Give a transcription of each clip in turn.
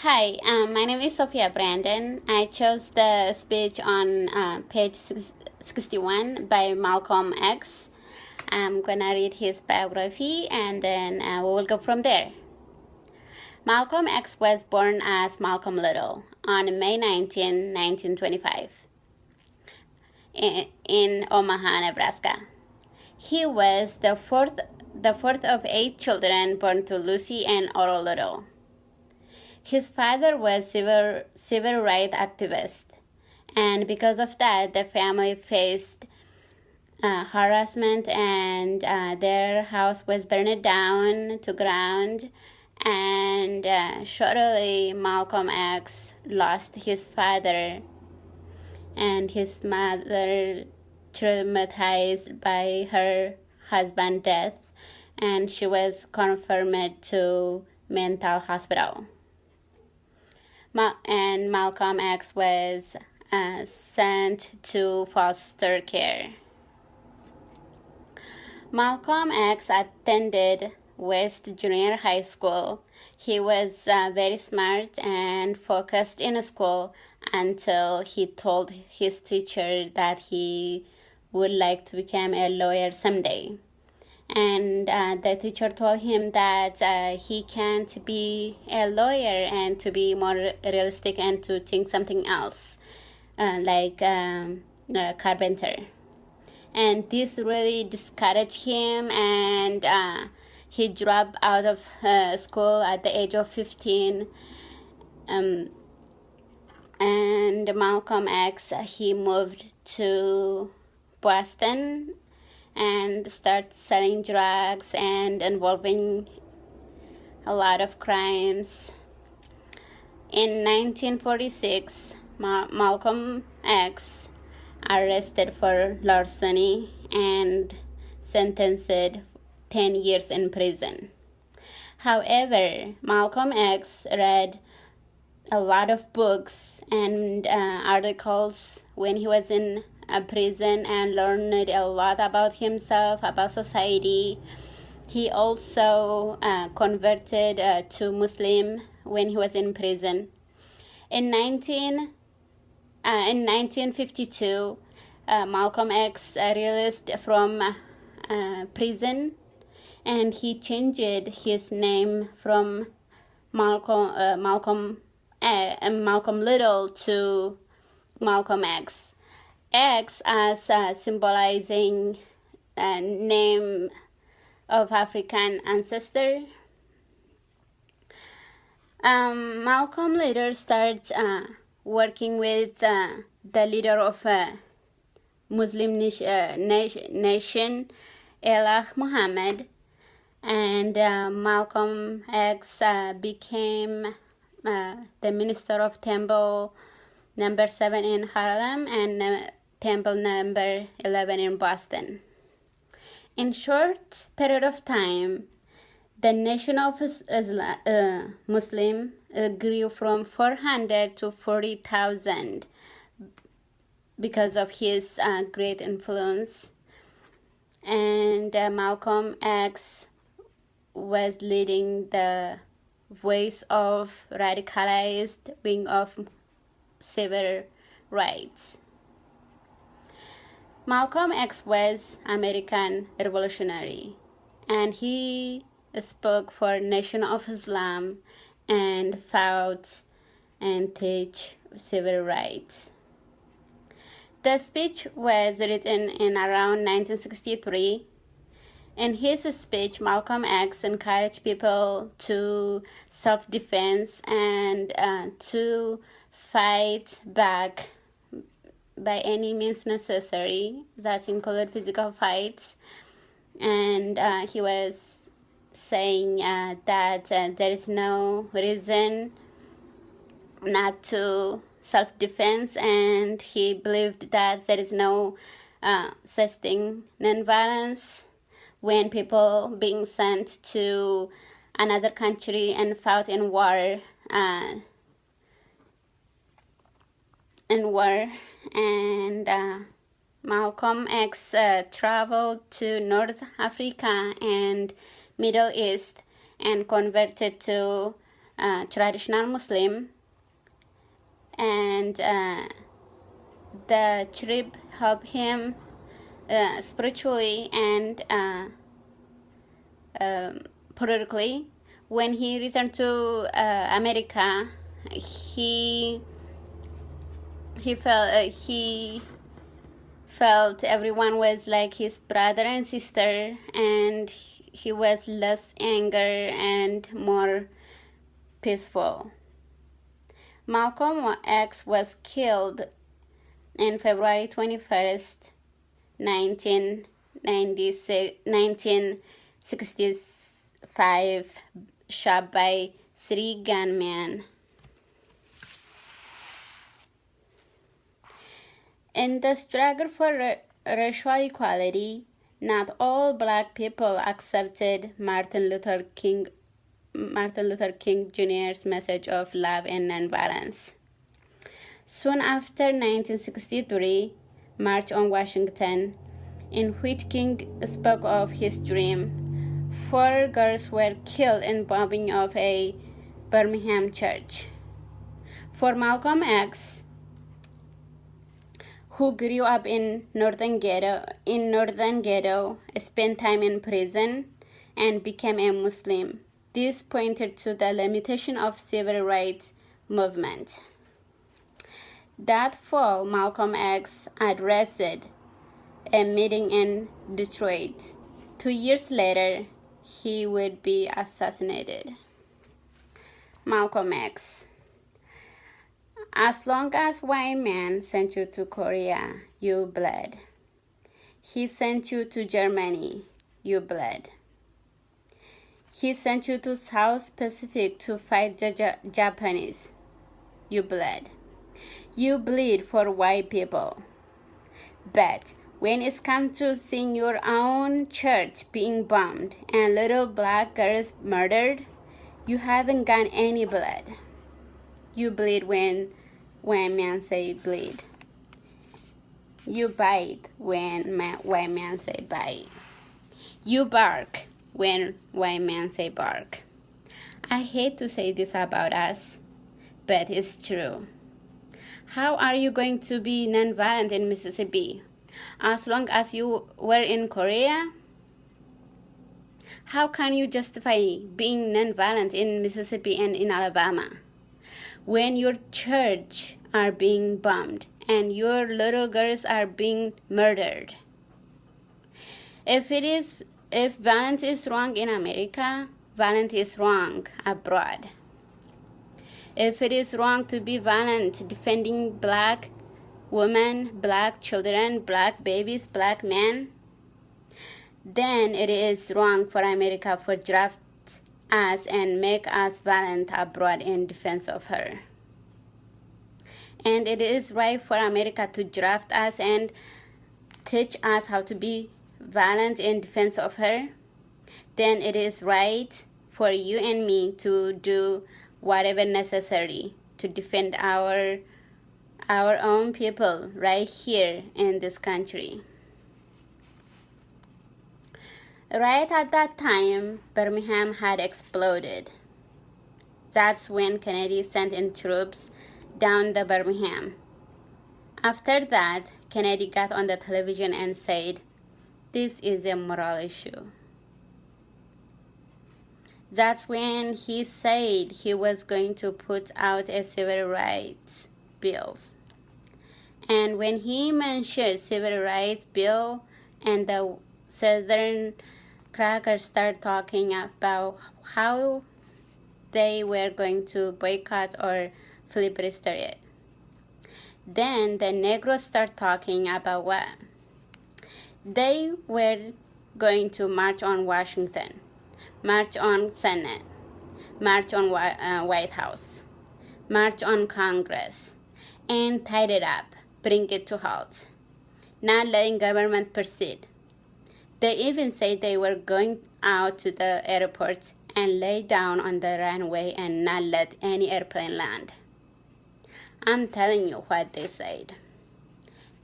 Hi, my name is Sophia Brandon. I chose the speech on page 61 by Malcolm X. I'm gonna read his biography and then we will go from there. Malcolm X was born as Malcolm Little on May 19, 1925 in Omaha, Nebraska. He was the fourth of 8 children born to Lucy and Otto Little. His father was civil rights activist, and because of that, the family faced harassment, and their house was burned down to ground. And shortly, Malcolm X lost his father, and his mother traumatized by her husband's death, and she was confirmed to mental hospital. And Malcolm X was sent to foster care. Malcolm X attended West Junior High School. He was very smart and focused in school until he told his teacher that he would like to become a lawyer someday. And the teacher told him that he can't be a lawyer and to be more realistic and to think something else, like a carpenter. And this really discouraged him, and he dropped out of school at the age of 15. And Malcolm X, he moved to Boston and start selling drugs and involving a lot of crimes. In 1946, Malcolm X arrested for larceny and sentenced 10 years in prison. However, Malcolm X read a lot of books and articles when he was in prison and learned a lot about himself, about society. He also converted to Muslim when he was in prison. In 1952, Malcolm X released from prison, and he changed his name from Malcolm Little to Malcolm X. X as symbolizing a name of African ancestor. Malcolm later started working with the leader of Muslim nation, Elijah Muhammad, and Malcolm X became the minister of Temple number 7 in Harlem and Temple number 11 in Boston. In short period of time, the nation of Muslim grew from 400 to 40,000 because of his great influence. And Malcolm X was leading the voice of radicalized wing of civil rights. Malcolm X was American revolutionary, and he spoke for Nation of Islam and fought and teach civil rights. The speech was written in around 1963. In his speech, Malcolm X encouraged people to self-defense and to fight back by any means necessary. That included physical fights. And he was saying that there is no reason not to self-defense, and he believed that there is no such thing, non-violence, when people being sent to another country and fought in war. And Malcolm X traveled to North Africa and Middle East and converted to traditional Muslim, and the trip helped him spiritually and politically. When he returned to America, he felt everyone was like his brother and sister, and he was less anger and more peaceful. Malcolm X was killed on February 21st, 1965, shot by 3 gunmen. In the struggle for racial equality, not all Black people accepted Martin Luther King Jr.'s message of love and nonviolence. Soon after 1963 March on Washington, in which King spoke of his dream, 4 girls were killed in bombing of a Birmingham church. For Malcolm X, who grew up in northern ghetto, spent time in prison, and became a Muslim, this pointed to the limitation of civil rights movement. That fall, Malcolm X addressed a meeting in Detroit. 2 years later, he would be assassinated. Malcolm X: as long as white man sent you to Korea, you bled. He sent you to Germany, you bled. He sent you to South Pacific to fight the Japanese, you bled. You bleed for white people. But when it's come to seeing your own church being bombed and little Black girls murdered, you haven't got any blood. You bleed when white men say bleed. You bite when white men say bite. You bark when white men say bark. I hate to say this about us, but it's true. How are you going to be nonviolent in Mississippi as long as you were in Korea? How can you justify being nonviolent in Mississippi and in Alabama when your church are being bombed and your little girls are being murdered? If violence is wrong in America, violence is wrong abroad. If it is wrong to be violent defending Black women, Black children, Black babies, Black men, then it is wrong for America to draft us and make us violent abroad in defense of her. And it is right for America to draft us and teach us how to be violent in defense of her. Then it is right for you and me to do whatever necessary to defend our own people right here in this country. Right at that time, Birmingham had exploded. That's when Kennedy sent in troops down the Birmingham. After that, Kennedy got on the television and said, "This is a moral issue." That's when he said he was going to put out a civil rights bill. And when he mentioned civil rights bill and the Southern crackers started talking about how they were going to boycott or filibuster it, then the Negroes start talking about what? They were going to march on Washington, march on Senate, march on White House, march on Congress, and tie it up, bring it to halt, not letting government proceed. They even said they were going out to the airport and lay down on the runway and not let any airplane land. I'm telling you what they said.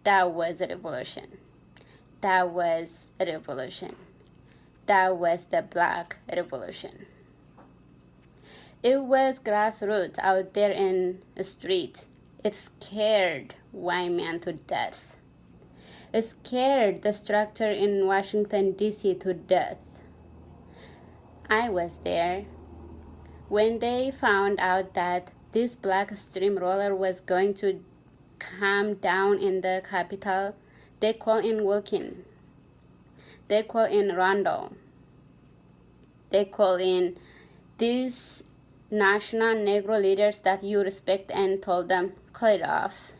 That was a revolution. That was a revolution. That was the Black Revolution. It was grassroots out there in the street. It scared white men to death. It scared the structure in Washington, D.C. to death. I was there. When they found out that this black steamroller was going to come down in the Capitol, they called in Wilkin. They called in Randall. They called in these national Negro leaders that you respect and told them, cut it off.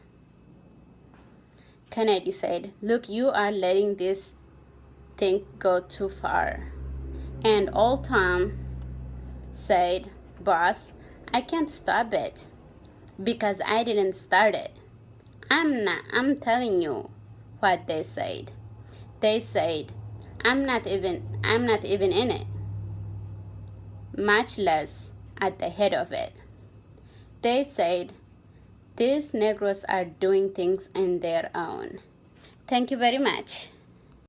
Kennedy said, look, you are letting this thing go too far. And old Tom said, boss, I can't stop it because I didn't start it. I'm telling you what they said. They said, I'm not even in it, much less at the head of it. They said, these Negroes are doing things on their own. Thank you very much.